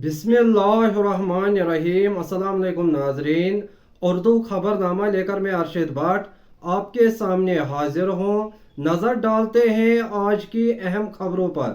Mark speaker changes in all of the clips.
Speaker 1: बिस्मिल्लाहिर्रहमानिर्रहीम। अस्सलाम वालेकुम नाजरीन, उर्दू खबरनामा लेकर मैं अरशद भट्ट आपके सामने हाजिर हूँ। नज़र डालते हैं आज की अहम खबरों पर।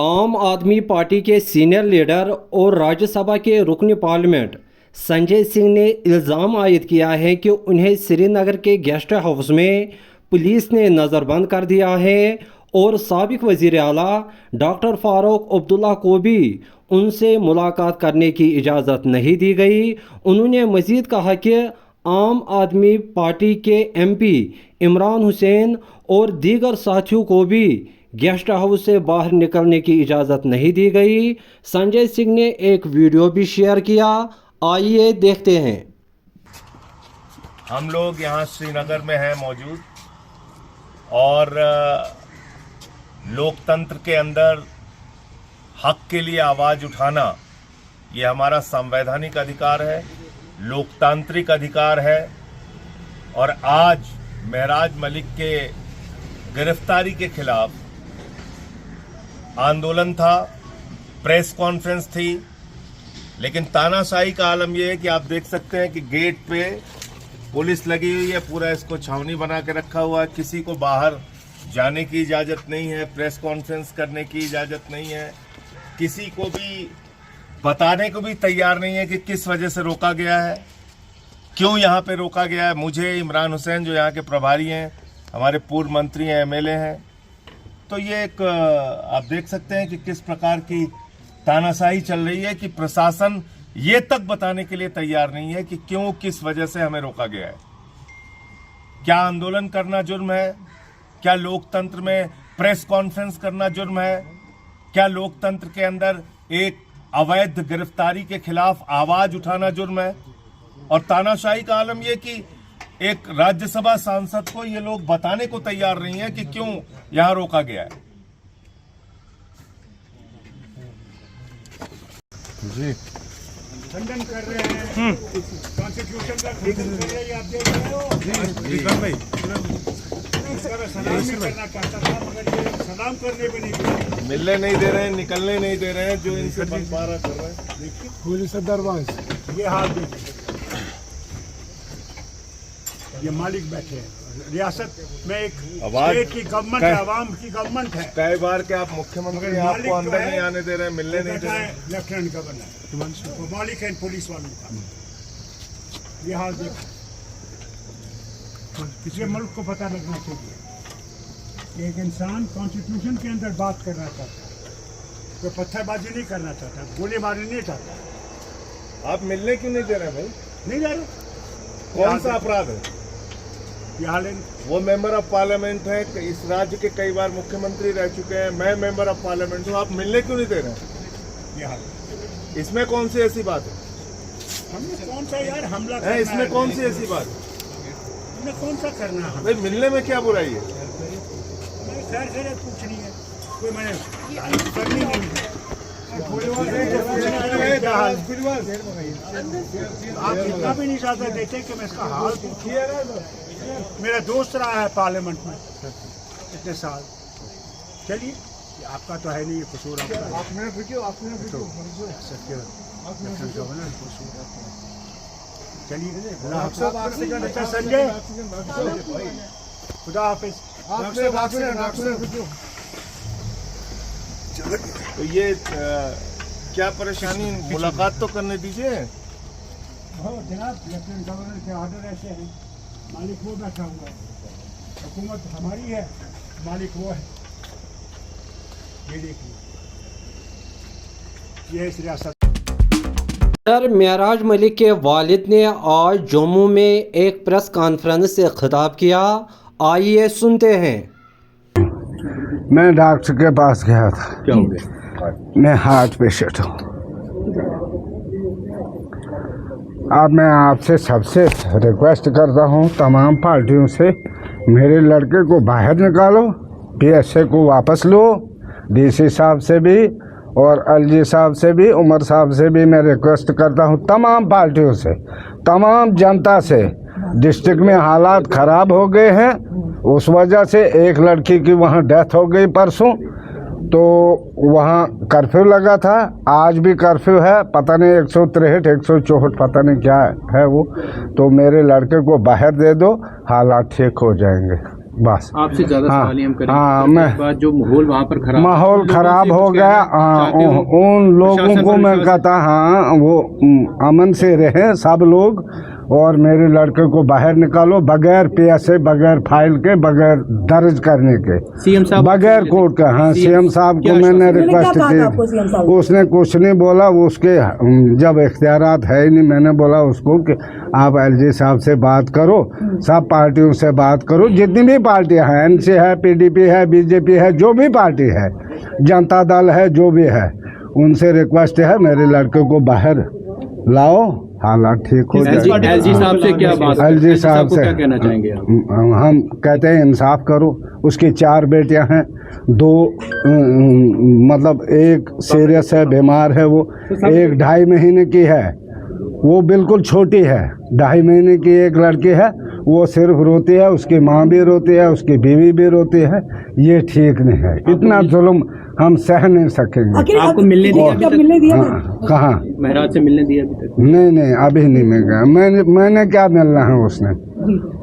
Speaker 1: आम आदमी पार्टी के सीनियर लीडर और राज्यसभा के रुकन पार्लियामेंट संजय सिंह ने इल्ज़ाम आयद किया है कि उन्हें श्रीनगर के गेस्ट हाउस में पुलिस ने नज़रबंद कर दिया है और साबिक वज़ीर आला डॉक्टर फारूक अब्दुल्ला को भी उनसे मुलाकात करने की इजाज़त नहीं दी गई। उन्होंने मज़ीद कहा कि आम आदमी पार्टी के एमपी इमरान हुसैन और दीगर साथियों को भी गेस्ट हाउस से बाहर निकलने की इजाज़त नहीं दी गई। संजय सिंह ने एक वीडियो भी शेयर किया, आइए देखते हैं।
Speaker 2: हम लोग यहाँ श्रीनगर में हैं मौजूद और लोकतंत्र के अंदर हक के लिए आवाज़ उठाना ये हमारा संवैधानिक अधिकार है, लोकतांत्रिक अधिकार है। और आज महराज मलिक के गिरफ्तारी के खिलाफ आंदोलन था, प्रेस कॉन्फ्रेंस थी, लेकिन तानाशाही का आलम यह है कि आप देख सकते हैं कि गेट पे पुलिस लगी हुई है, पूरा इसको छावनी बना के रखा हुआ है। किसी को बाहर जाने की इजाज़त नहीं है, प्रेस कॉन्फ्रेंस करने की इजाज़त नहीं है, किसी को भी बताने को भी तैयार नहीं है कि किस वजह से रोका गया है, क्यों यहाँ पे रोका गया है। मुझे, इमरान हुसैन जो यहाँ के प्रभारी हैं, हमारे पूर्व मंत्री हैं, एमएलए हैं, तो ये एक आप देख सकते हैं कि किस प्रकार की तानाशाही चल रही है कि प्रशासन ये तक बताने के लिए तैयार नहीं है कि क्यों, किस वजह से हमें रोका गया है। क्या आंदोलन करना जुर्म है? क्या लोकतंत्र में प्रेस कॉन्फ्रेंस करना जुर्म है? क्या लोकतंत्र के अंदर एक अवैध गिरफ्तारी के खिलाफ आवाज उठाना जुर्म है? और तानाशाही का आलम यह कि एक राज्यसभा सांसद को ये लोग बताने को तैयार नहीं है कि क्यों यहां रोका गया है।
Speaker 3: जी
Speaker 4: खंडन कर रहे हैं कॉन्स्टिट्यूशन का खंडन कर रहे हैं। आप देख रहे हो सलाम करना चाहता था, मगर ये सलाम करने पे नहीं दिया,
Speaker 2: मिलने नहीं दे रहे हैं, निकलने नहीं दे रहे हैं, जो इनसे बंटवारा कर रहे हैं।
Speaker 4: देखिए
Speaker 3: पुलिस दरबार
Speaker 4: ये हाल देखिए, ये मालिक बैठे हैं। रियासत में एक स्टेट की गवर्नमेंट है, आवाम की गवर्नमेंट है।
Speaker 2: कई बार के आप मुख्यमंत्री
Speaker 4: मगर
Speaker 2: आपको
Speaker 4: मालिक
Speaker 2: अंदर नहीं आने दे रहे हैं, मिलने नहीं दे रहे हैं।
Speaker 4: लेफ्टिनेंट गवर्नर वो मालिक है पुलिस वालों का। ये हाल देखो, किसी मुल्क को पता लगना चाहिए कि एक इंसान कॉन्स्टिट्यूशन के अंदर बात करना चाहता है, कोई पत्थरबाजी नहीं करना चाहता, गोलीबारी नहीं चाहता।
Speaker 2: आप मिलने क्यों नहीं दे रहे हैं भाई?
Speaker 4: नहीं जा रहे।
Speaker 2: कौन सा अपराध है?
Speaker 4: ये हाल है।
Speaker 2: वो मेंबर ऑफ पार्लियामेंट है, इस राज्य के कई बार मुख्यमंत्री रह चुके हैं, मैं मेंबर ऑफ पार्लियामेंट हूँ, आप मिलने क्यों नहीं दे रहे हैं?
Speaker 4: ये हाल
Speaker 2: इसमें कौन सी ऐसी बात है?
Speaker 4: हमने कौन सा यार हमला
Speaker 2: है
Speaker 4: करना
Speaker 2: इसमें
Speaker 4: है?
Speaker 2: कौन सी ऐसी बात है?
Speaker 4: हमने कौन सा करना है?
Speaker 2: भाई मिलने में क्या बुराई है?
Speaker 4: हमें खैर खैर पूछनी है, कोई मैंने करनी नहीं है। आप इतना भी नहीं इजाजत देते कि मैं इसका हाल पूछूं। मेरा दोस्त रहा है पार्लियामेंट में इतने साल। चलिए, आपका तो है नहीं ये कसूर, चलिए। अच्छा संजय, खुदा हाफिज।
Speaker 2: तो ये क्या परेशानी, मुलाकात तो करने दीजिए।
Speaker 4: जनाब, लेफ्टिनेंट गवर्नर के ऑर्डर ऐसे हैं, मालिक वो बैठा हुआ है, हुकूमत हमारी है, मालिक वो है। ये देखिए, ये इस रियासत।
Speaker 1: महराज मलिक के वालिद ने आज जम्मू में एक प्रेस कॉन्फ्रेंस से खिताब किया, आइए सुनते हैं।
Speaker 3: मैं डॉक्टर के पास गया था।
Speaker 2: क्या हो गया?
Speaker 3: मैं हार्ट पेशेंट हूँ। अब मैं आपसे सबसे रिक्वेस्ट करता हूँ, तमाम पार्टियों से, मेरे लड़के को बाहर निकालो, पीएसए को वापस लो, डीसी साहब से भी और एलजी साहब से भी, उमर साहब से भी मैं रिक्वेस्ट करता हूँ, तमाम पार्टियों से, तमाम जनता से। डिस्ट्रिक्ट में हालात ख़राब हो गए हैं, उस वजह से एक लड़की की वहाँ डेथ हो गई परसों, तो वहाँ कर्फ्यू लगा था, आज भी कर्फ्यू है, पता नहीं 163 164 पता नहीं क्या है वो। तो मेरे लड़के को बाहर दे दो, हालात ठीक हो जाएंगे बस।
Speaker 5: आपसे ज्यादा सवाल ही हम करेंगे।
Speaker 3: हाँ, मैं
Speaker 5: जो माहौल वहाँ पर खराब,
Speaker 3: माहौल खराब हो गया। उन लोगों को मैं कहता हाँ वो अमन से रहे सब लोग, और मेरे लड़के को बाहर निकालो बगैर पैसे, बगैर फाइल के, बगैर दर्ज करने के,
Speaker 5: सीएम साहब
Speaker 3: बगैर कोर्ट का। हाँ, सीएम साहब को मैंने रिक्वेस्ट की, उसने कुछ नहीं बोला। उसके जब इख्तियारात है ही नहीं, मैंने बोला उसको कि आप एलजी साहब से बात करो, सब पार्टियों से बात करो, जितनी भी पार्टियां हैं, एनसी है, पीडीपी है, बीजेपी है, जो भी पार्टी है, जनता दल है, जो भी है, उनसे रिक्वेस्ट है मेरे लड़के को बाहर लाओ, हालात ठीक हो जाए।
Speaker 5: एलजी साहब से क्या बात,
Speaker 3: एलजी साहब से
Speaker 5: क्या कहना चाहेंगे आप?
Speaker 3: हम कहते हैं इंसाफ करो। उसकी 4 बेटियां हैं, 2 मतलब एक सीरियस है, बीमार है, वो एक 2.5 महीने की है, वो बिल्कुल छोटी है, 2.5 महीने की एक लड़की है, वो सिर्फ रोती है, उसकी माँ भी रोती है, उसकी बीवी भी रोती है। ये ठीक नहीं है, इतना जुल्म हम सह नहीं सकेंगे।
Speaker 5: आपको मिलने दिया?
Speaker 3: कहाँ
Speaker 5: महराज से मिलने दिया अभी तक?
Speaker 3: नहीं, अभी नहीं मिल गया। मैंने क्या मिलना है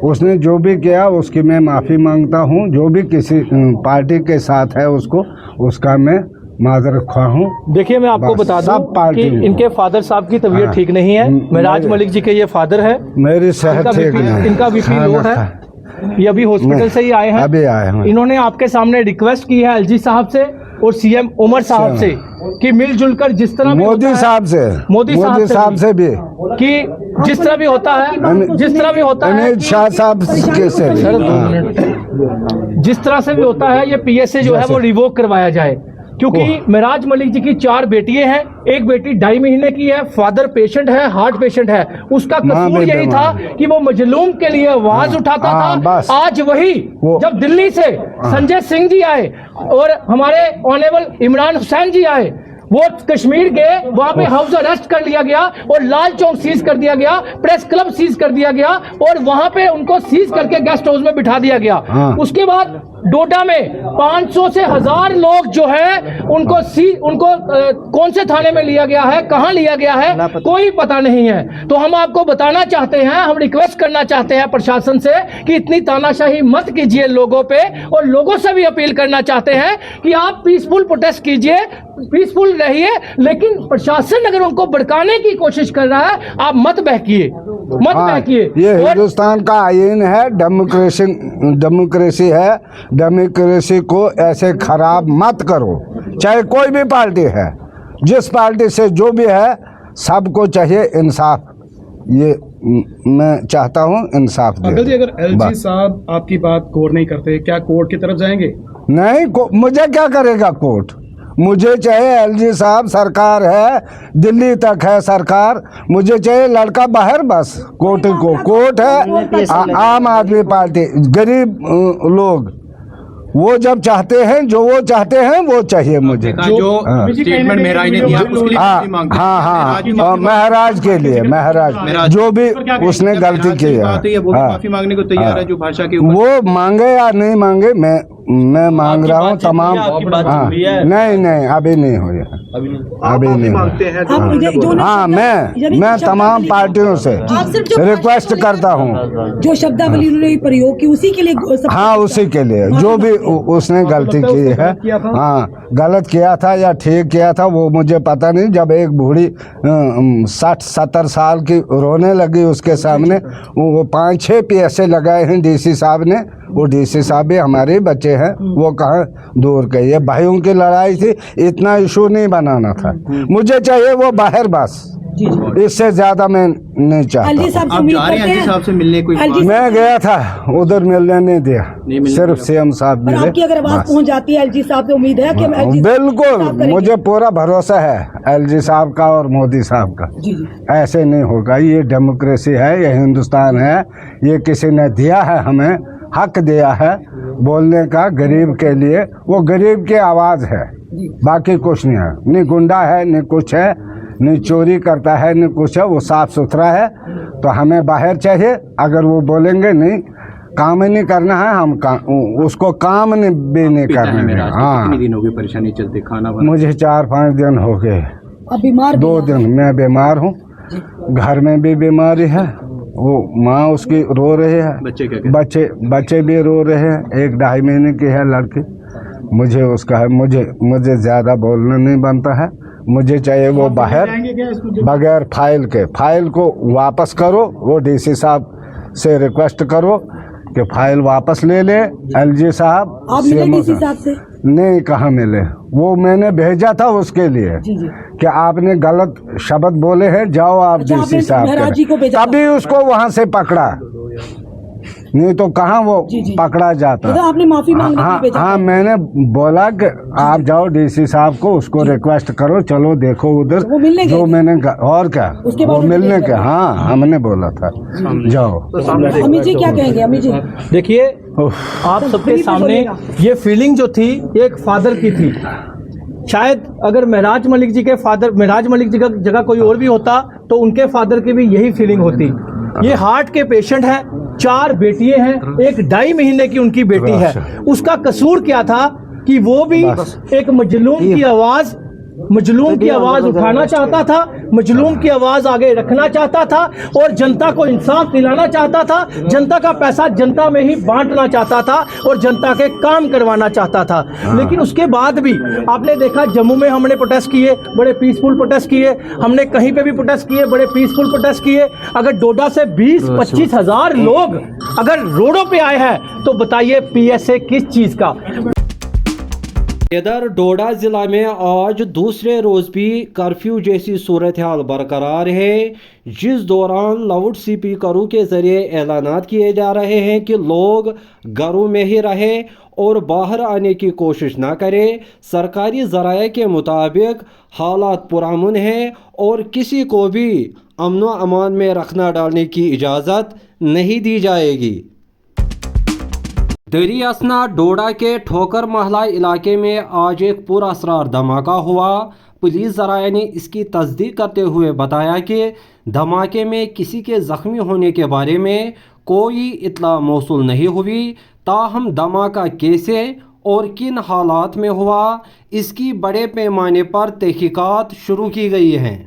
Speaker 3: उसने जो भी किया उसकी मैं माफ़ी मांगता हूँ। जो भी किसी पार्टी के साथ है उसको, उसका मैं माजरत ख्वाह हूँ।
Speaker 6: देखिए, मैं आपको बता दूं कि इनके फादर साहब की तबीयत ठीक नहीं है। महराज मलिक जी के ये फादर है,
Speaker 3: मेरी सेहत ठीक नहीं है,
Speaker 6: इनका बीपी लो है, ये अभी हॉस्पिटल से ही आए हैं।
Speaker 3: अभी आए हैं।
Speaker 6: इन्होंने आपके सामने रिक्वेस्ट की है एलजी साहब से और सीएम उमर साहब से कि मिलजुल कर जिस तरह
Speaker 3: मोदी साहब से भी
Speaker 6: कि जिस तरह भी होता है
Speaker 3: अमित शाह साहब के से भी,
Speaker 6: जिस तरह से भी होता है, ये पीएसए जो है वो रिवोक करवाया जाए। क्योंकि महराज मलिक जी की 4 बेटियां हैं, एक बेटी 2.5 महीने की है, फादर पेशेंट है, हार्ट पेशेंट है। उसका कसूर यही था कि वो मजलूम के लिए आवाज उठाता था। आज वही जब दिल्ली से संजय सिंह जी आए और हमारे ऑनरेबल इमरान हुसैन जी आए, वो कश्मीर गए, वहां पे हाउस अरेस्ट कर लिया गया और लाल चौक सीज कर दिया गया, प्रेस क्लब सीज कर दिया गया और वहां पे उनको सीज करके गेस्ट हाउस में बिठा दिया गया। उसके बाद डोडा में 500 से 1000 लोग जो है उनको कौन से थाने में लिया गया है, कहां लिया गया है, कोई पता नहीं है। तो हम आपको बताना चाहते हैं, हम रिक्वेस्ट करना चाहते हैं प्रशासन से कि इतनी तानाशाही मत कीजिए लोगों पे, और लोगों से भी अपील करना चाहते हैं कि आप पीसफुल प्रोटेस्ट कीजिए, पीसफुल रहिए, लेकिन प्रशासन अगर उनको भड़काने की कोशिश कर रहा है, आप मत बहकिए।
Speaker 3: ये हिंदुस्तान का आईन है, डेमोक्रेसी है, डेमोक्रेसी को ऐसे खराब मत करो। चाहे कोई भी पार्टी है, जिस पार्टी से जो भी है, सबको चाहिए इंसाफ। ये मैं चाहता हूँ इंसाफ दे।
Speaker 5: अगर एलजी साहब आपकी बात गौर नहीं करते, क्या कोर्ट की तरफ जाएंगे?
Speaker 3: नहीं, मुझे क्या करेगा कोर्ट? मुझे चाहिए एलजी साहब, सरकार है, दिल्ली तक है सरकार, मुझे चाहिए लड़का बाहर, बस। कोर्ट है, आम आदमी पार्टी, गरीब लोग, वो जब चाहते हैं, जो वो चाहते हैं वो चाहिए मुझे।
Speaker 5: जो स्टेटमेंट महराज ने दिया उसके लिए
Speaker 3: हाँ, महराज के लिए, महराज जो भी उसने गलती की है,
Speaker 5: वो माफी मांगने को तैयार है, जो भाषा के
Speaker 3: वो मांगे या नहीं मांगे, मैं मांग रहा हूँ तमाम। नहीं, अभी नहीं हुई, अभी नहीं हुई। हाँ, मैं तमाम पार्टियों से रिक्वेस्ट करता हूँ,
Speaker 7: जो शब्दावली उन्होंने प्रयोग की उसी के लिए।
Speaker 3: हाँ, उसी के लिए, जो भी उसने गलती की है, हाँ, गलत किया था या ठीक किया था वो मुझे पता नहीं। जब एक बूढ़ी 60-70 साल की रोने लगी उसके सामने, वो 5-6 पैसे लगाए हैं डीसी साहब ने, वो डीसी साहब भी हमारे बच्चे हैं, वो कहाँ दूर के। ये भाइयों की लड़ाई थी, इतना इशू नहीं बनाना था। मुझे चाहिए वो बाहर, बस, इससे ज्यादा मैं नहीं चाहता।
Speaker 5: आप जा रहे हैं एलजी साहब से मिलने? कोई
Speaker 3: मैं गया था, उधर मिलने नहीं दिया, सिर्फ सीएम साहब मिले।
Speaker 7: आपकी अगर आवाज पहुंच जाती है एलजी साहब से, उम्मीद है कि
Speaker 3: बिल्कुल, मुझे पूरा भरोसा है एलजी साहब का और मोदी साहब का। ऐसे नहीं होगा, ये डेमोक्रेसी है, ये हिंदुस्तान है, ये किसी ने दिया है, हमें हक दिया है बोलने का गरीब के लिए। वो गरीब की आवाज है, बाकी कुछ नहीं है, नहीं गुंडा है, नहीं कुछ है, नहीं चोरी करता है, नहीं कुछ है, वो साफ सुथरा है। तो हमें बाहर चाहिए, अगर वो बोलेंगे नहीं काम ही नहीं करना है, उसको काम भी नहीं करना है। हाँ,
Speaker 5: कितने दिन हो गए परेशानी चलते खाना
Speaker 3: मुझे 4-5 दिन हो गए।
Speaker 7: अब बीमार
Speaker 3: 2 दिन मैं बीमार हूँ, घर में भी बीमारी है, वो माँ उसकी रो रही है,
Speaker 5: बच्चे क्या
Speaker 3: बच्चे भी रो रहे हैं। 1-2.5 महीने की है लड़की। मुझे उसका है, मुझे ज्यादा बोलना नहीं बनता है। मुझे चाहिए वो बाहर बगैर फाइल को वापस करो। वो डीसी साहब से रिक्वेस्ट करो कि फाइल वापस ले ले। एलजी साहब
Speaker 7: आप मिले डीसी साहब से?
Speaker 3: नहीं, कहाँ मिले, वो मैंने भेजा था उसके लिए कि आपने गलत शब्द बोले हैं, जाओ आप डीसी साहब के। तभी उसको वहाँ से पकड़ा, नहीं तो कहाँ वो पकड़ा जाता।
Speaker 7: तो आपने माफी मांगने के लिए भेजा?
Speaker 3: हाँ, मैंने बोला कि आप जाओ डीसी साहब को, उसको रिक्वेस्ट करो, चलो देखो उधर
Speaker 7: वो मिलने
Speaker 3: जो मैंने और क्या
Speaker 7: उसके
Speaker 3: वो
Speaker 7: बाद
Speaker 3: मिलने के। हाँ, हमने बोला था जाओ।
Speaker 7: अमित जी क्या कहेंगे? अमित जी
Speaker 6: देखिए, आप सबके सामने ये फीलिंग जो थी एक फादर की थी। शायद अगर महराज मलिक जी की जगह कोई और भी होता तो उनके फादर की भी यही फीलिंग होती। ये हार्ट के पेशेंट हैं, 4 बेटियां हैं, 1-2.5 महीने की उनकी बेटी है। उसका कसूर क्या था कि वो भी एक मजलूम की आवाज उठाना चाहता था, मजलूम की आवाज आगे रखना चाहता था और जनता को इंसाफ दिलाना चाहता था, जनता का पैसा जनता में ही बांटना चाहता था और जनता के काम करवाना चाहता था। लेकिन उसके बाद भी आपने देखा, जम्मू में हमने प्रोटेस्ट किए, बड़े पीसफुल प्रोटेस्ट किए, हमने कहीं पे भी प्रोटेस्ट किए, बड़े पीसफुल प्रोटेस्ट किए। अगर डोडा से 20-25 हजार लोग अगर रोडों पे आए हैं तो बताइए पीएसए किस चीज का।
Speaker 1: इधर डोडा जिला में आज दूसरे रोज भी कर्फ्यू जैसी सूरत हाल बरकरार है, जिस दौरान लाउड स्पीकरों के जरिए ऐलानात किए जा रहे हैं कि लोग घरों में ही रहें और बाहर आने की कोशिश ना करें। सरकारी ज़राए के मुताबिक हालात पुरअमन हैं और किसी को भी अमन व अमान में रखना डालने की इजाज़त नहीं दी जाएगी। दरियासना डोडा के ठोकर महला इलाके में आज एक पुरअसरार धमाका हुआ। पुलिस ज़राए ने इसकी तस्दीक करते हुए बताया कि धमाके में किसी के ज़ख्मी होने के बारे में कोई इत्तला मौसूल नहीं हुई। ताहम धमाका कैसे और किन हालात में हुआ, इसकी बड़े पैमाने पर तहकीकात शुरू की गई हैं।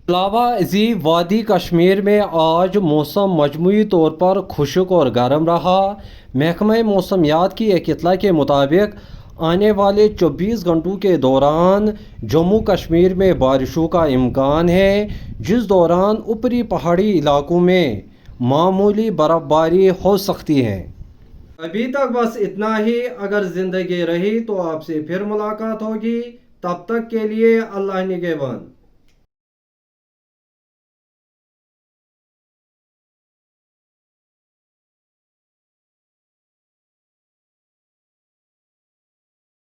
Speaker 1: अलावा जी वादी कश्मीर में आज मौसम मजमूई तौर पर खुश्क और गर्म रहा। महकमा मौसमियात की एक इत्तला के मुताबिक आने वाले 24 घंटों के दौरान जम्मू कश्मीर में बारिशों का इम्कान है, जिस दौरान ऊपरी पहाड़ी इलाकों में मामूली बर्फबारी हो सकती है। अभी तक बस इतना ही। अगर ज़िंदगी रही तो आपसे फिर मुलाकात होगी। तब तक के लिए अल्लाह निगहबान।